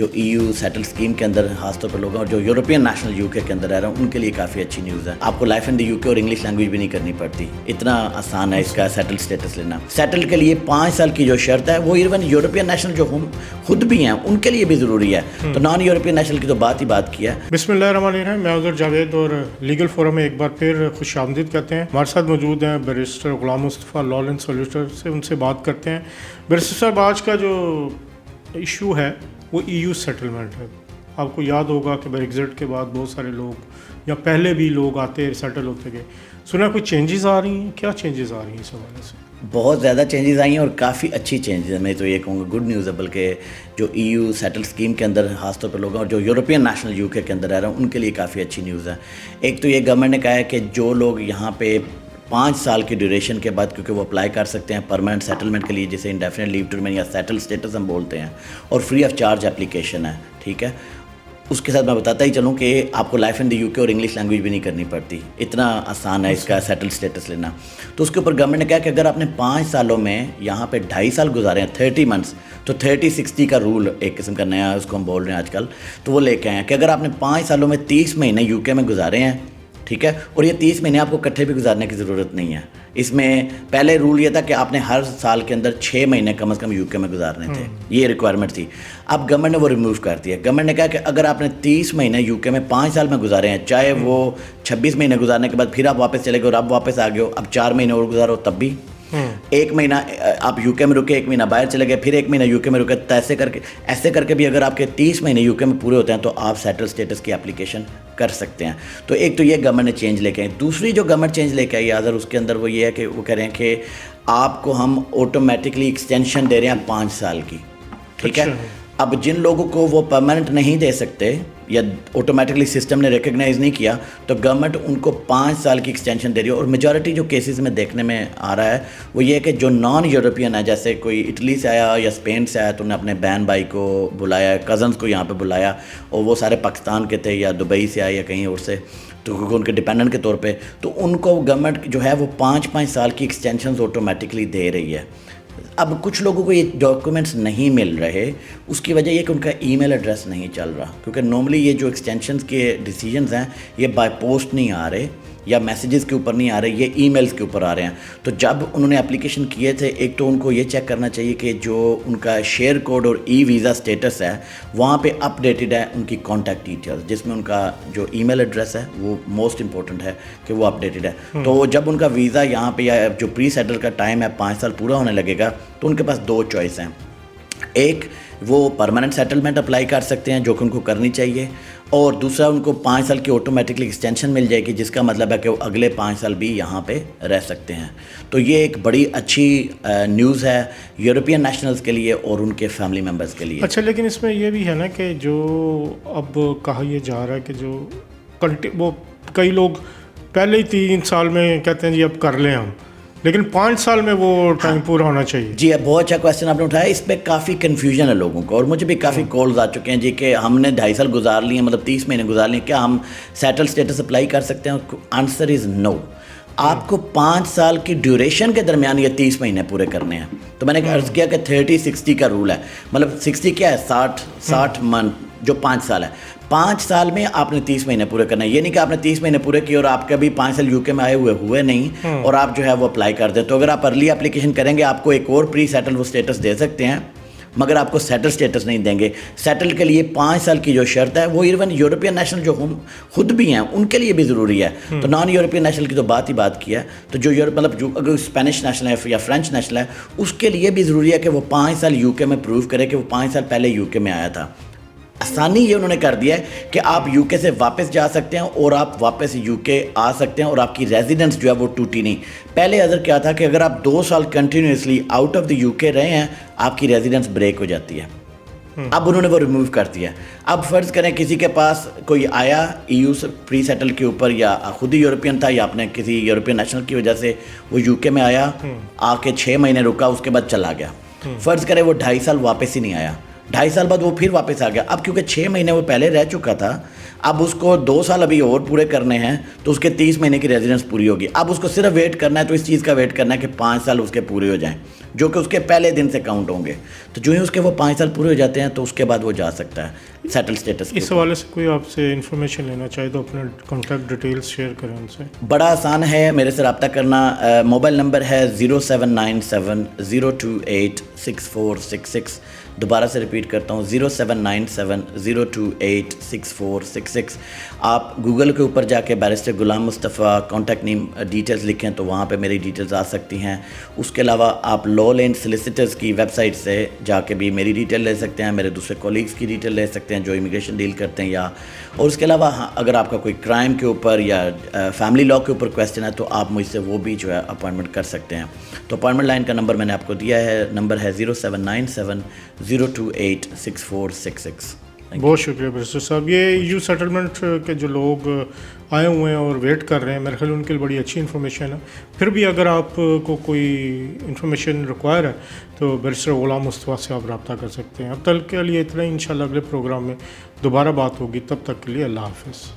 जो EU settle scheme के अंदर खासतौर पर लोग हैं और जो यूरोपियन नेशनल यूके के अंदर रह रहे हैं उनके लिए काफ़ी अच्छी न्यूज़ है। आपको लाइफ इन द यूके और इंग्लिश लैंग्वेज भी नहीं करनी पड़ती, इतना आसान है इसका सेटल स्टेटस लेना। सेटल के लिए 5 साल की जो शर्त है वो इवन यूरोपियन नेशनल जो हम खुद भी हैं उनके लिए भी ज़रूरी है, तो नॉन यूरोपियन नेशनल की तो बात ही बात की है। बिस्मिल्लाहिर्रहमानिर्रहीम, मैं उज़र जावेद और लीगल फोरम में एक बार फिर खुश आमदीद कहते हैं। हमारे साथ मौजूद हैं barrister Ghulam Mustafa law and solicitor से, उनसे बात करते हैं। बैरिस्टर साहब, आज का जो इशू है वो EU सेटलमेंट है। आपको याद होगा कि ब्रेग्जिट के बाद बहुत सारे लोग या पहले भी लोग आते सेटल होते गए। सुना कोई चेंजेस आ रही हैं, क्या चेंजेस आ रही हैं इस हवाले से? बहुत ज़्यादा चेंजेस आई हैं और काफ़ी अच्छी चेंजेस है। मैं तो ये कहूँगा गुड न्यूज़ है, बल्कि जो EU सेटल स्कीम के अंदर खासतौर पर लोग हैं और जो यूरोपियन नेशनल यूके के अंदर रह रहे हैं उनके लिए काफ़ी अच्छी न्यूज़ है। एक तो ये गवर्नमेंट ने कहा है कि जो लोग यहाँ पे 5 साल की ड्यूरेशन के बाद, क्योंकि वो अप्लाई कर सकते हैं परमानेंट सेटलमेंट के लिए, जिसे इंडेफिनिट लीव टू रिमेन या सेटल स्टेटस हम बोलते हैं, और फ्री ऑफ चार्ज एप्लीकेशन है, ठीक है। उसके साथ मैं बताता ही चलूँ कि आपको लाइफ इन द यूके और इंग्लिश लैंग्वेज भी नहीं करनी पड़ती, इतना आसान है इसका सेटल स्टेटस लेना। तो उसके ऊपर गवर्नमेंट ने कहा कि अगर आपने 5 सालों में यहाँ पे 2.5 साल गुजारे हैं, 30 मंथ्स, तो 30-60 का रूल एक किस्म का नया उसको हम बोल रहे हैं आजकल, तो वो लेके आए हैं कि अगर आपने 5 सालों में 30 महीने यूके में गुजारे हैं, ठीक है, और ये 30 महीने आपको इकट्ठे भी गुजारने की ज़रूरत नहीं है। इसमें पहले रूल ये था कि आपने हर साल के अंदर 6 महीने कम से कम यूके में गुजारने थे, ये रिक्वायरमेंट थी। अब गवर्नमेंट ने वो रिमूव कर दिया। गवर्नमेंट ने कहा कि अगर आपने 30 महीने यूके में 5 साल में गुजारे हैं, चाहे वो 26 महीने गुजारने के बाद फिर आप वापस चले गए और अब वापस आ गए हो, अब 4 महीने और गुजारो तब भी, 1 महीना आप यूके में रुके, 1 महीना बाहर चले गए, फिर 1 महीना यूके में रुके, तो ऐसे करके भी अगर आपके 30 महीने यूके में पूरे होते हैं तो आप सेटल स्टेटस की एप्लीकेशन कर सकते हैं। तो एक तो ये गवर्नमेंट ने चेंज लेके आई। दूसरी जो गवर्नमेंट चेंज लेके आई अगर उसके अंदर वो ये है कि वो कह रहे हैं कि आपको हम ऑटोमेटिकली एक्सटेंशन दे रहे हैं 5 साल की, ठीक है। अब जिन लोगों को वो परमानेंट नहीं दे सकते या ऑटोमेटिकली सिस्टम ने रिकग्नाइज़ नहीं किया, तो गवर्नमेंट उनको 5 साल की एक्सटेंशन दे रही है। और मेजॉरिटी जो केसेस में देखने में आ रहा है वो ये है कि जो नॉन यूरोपियन है, जैसे कोई इटली से आया या स्पेन से आया तो उन्हें अपने बहन भाई को बुलाया, कज़न्स को यहाँ पे बुलाया, और वो सारे पाकिस्तान के थे या दुबई से आए या कहीं और से, तो क्योंकि उनके डिपेंडेंट के तौर पे, तो उनको गवर्नमेंट जो है वो 5-5 साल की एक्सटेंशन ऑटोमेटिकली दे रही है। अब कुछ लोगों को ये डॉक्यूमेंट्स नहीं मिल रहे, उसकी वजह ये कि उनका ईमेल एड्रेस नहीं चल रहा, क्योंकि नॉर्मली ये जो एक्सटेंशंस के डिसीजंस हैं ये बाय पोस्ट नहीं आ रहे या मैसेजेस के ऊपर नहीं आ रहे, ये ईमेल्स के ऊपर आ रहे हैं। तो जब उन्होंने एप्लीकेशन किए थे, एक तो उनको ये चेक करना चाहिए कि जो उनका शेयर कोड और वीज़ा स्टेटस है वहाँ पे अपडेटेड है उनकी कॉन्टैक्ट डिटेल्स, जिसमें उनका जो ईमेल एड्रेस है वो मोस्ट इंपॉर्टेंट है कि वो अपडेटेड है। तो जब उनका वीज़ा यहाँ पे या जो प्री सेटल का टाइम है 5 साल पूरा होने लगेगा, तो उनके पास 2 चॉइस हैं। एक, वो परमानेंट सेटलमेंट अप्लाई कर सकते हैं जो कि उनको करनी चाहिए, और दूसरा उनको 5 साल की ऑटोमेटिकली एक्सटेंशन मिल जाएगी, जिसका मतलब है कि वो अगले 5 साल भी यहाँ पे रह सकते हैं। तो ये एक बड़ी अच्छी न्यूज़ है यूरोपियन नेशनल्स के लिए और उनके फैमिली मेम्बर्स के लिए। अच्छा, लेकिन इसमें ये भी है ना कि जो अब कहा यह जा रहा है कि जो वो कई लोग पहले ही 3 साल में कहते हैं जी अब कर लें हम, लेकिन 5 साल में वो टाइम पूरा होना चाहिए। जी, अब बहुत अच्छा क्वेश्चन आपने उठाया। इस पर काफ़ी कन्फ्यूजन है लोगों को, और मुझे भी काफ़ी कॉल्स आ चुके हैं जी कि हमने 2.5 साल गुजार लिए, मतलब 30 महीने गुजार लिए, क्या हम सेटल स्टेटस अप्लाई कर सकते हैं? Answer is no. आपको 5 साल की ड्यूरेशन के दरमियान ये 30 महीने पूरे करने हैं। तो मैंने अर्ज़ किया कि 30-60 का रूल है, मतलब 60 क्या है, 60 मंथ, जो 5 साल है। 5 साल में आपने 30 महीने पूरे करना है। ये नहीं कि आपने 30 महीने पूरे किए और आपके अभी 5 साल यूके में आए हुए नहीं और आप जो है वो अप्लाई कर दें। तो अगर आप अर्ली एप्लीकेशन करेंगे आपको एक और प्री सेटल वो स्टेटस दे सकते हैं, मगर आपको सेटल स्टेटस नहीं देंगे। सेटल के लिए 5 साल की जो शर्त है वो इवन यूरोपियन नेशनल जो हम खुद भी हैं उनके लिए भी ज़रूरी है। तो नॉन यूरोपियन नेशनल की तो बात ही बात की है, तो जो मतलब जो अगर स्पेनिश नेशनल है या फ्रेंच नेशनल है उसके लिए भी ज़रूरी है कि वो 5 साल यूके में प्रूव करे कि वो 5 साल पहले यूके में आया था। आसानी ये उन्होंने कर दिया है कि आप यूके से वापस जा सकते हैं और आप वापस यूके आ सकते हैं और आपकी रेजिडेंस जो है वो टूटी नहीं। पहले अगर क्या था कि अगर आप 2 साल continuously out of the UK रहे हैं आपकी रेजिडेंस ब्रेक हो जाती है। अब उन्होंने वो रिमूव कर दिया। अब फ़र्ज़ करें किसी के पास कोई आया EU से प्री सेटल के ऊपर, या खुद ही यूरोपियन था या अपने किसी यूरोपियन नेशनल की वजह से वो यूके में आया, आके 6 महीने रुका, उसके बाद चला गया। फ़र्ज़ करें वो 2.5 साल वापस ही नहीं आया, 2.5 साल बाद वो फिर वापस आ गया। अब क्योंकि 6 महीने वो पहले रह चुका था, अब उसको 2 साल अभी और पूरे करने हैं, तो उसके 30 महीने की रेजिडेंस पूरी होगी। अब उसको सिर्फ वेट करना है, तो इस चीज़ का वेट करना है कि 5 साल उसके पूरे हो जाएं, जो कि उसके पहले दिन से काउंट होंगे। तो जो ही उसके वो 5 साल पूरे हो जाते हैं, तो उसके बाद वो जा सकता है सेटल स्टेटस। इस हवाले से कोई आपसे इन्फॉर्मेशन लेना चाहे तो अपने कॉन्टैक्ट डिटेल्स शेयर करें उनसे। बड़ा आसान है मेरे से रब्ता करना। मोबाइल नंबर है 0797-028-6466। दोबारा से रिपीट करता हूँ, 0797-028-6466। आप गूगल के ऊपर जाके बैरिस्टर गुलाम मुस्तफ़ा कॉन्टैक्ट नेम डिटेल्स लिखें तो वहाँ पे मेरी डिटेल्स आ सकती हैं। उसके अलावा आप लॉ लैंड सोलिसिटर्स की वेबसाइट से जाके भी मेरी डिटेल ले सकते हैं, मेरे दूसरे कॉलीग्स की डिटेल ले सकते हैं जो इमिग्रेशन डील करते हैं, या और उसके अलावा हाँ, अगर आपका कोई क्राइम के ऊपर या फैमिली लॉ के ऊपर क्वेश्चन है तो आप मुझसे वो भी जो है अपॉइंटमेंट कर सकते हैं। तो अपॉइंटमेंट लाइन का नंबर मैंने आपको दिया है, नंबर है 0797-028-6466। बहुत शुक्रिया बैरिस्टर साहब। ये यू सेटलमेंट के जो लोग आए हुए हैं और वेट कर रहे हैं, मेरे ख्याल उनके लिए बड़ी अच्छी इन्फॉर्मेशन है। फिर भी अगर आपको कोई इन्फॉर्मेशन रिक्वायर है तो बैरिस्टर गुलाम मुस्तफ़ा से आप रब्ता कर सकते हैं। अब तक के लिए इतना ही, इंशाल्लाह अगले प्रोग्राम में दोबारा बात होगी। तब तक के लिए अल्लाह हाफ़िज़।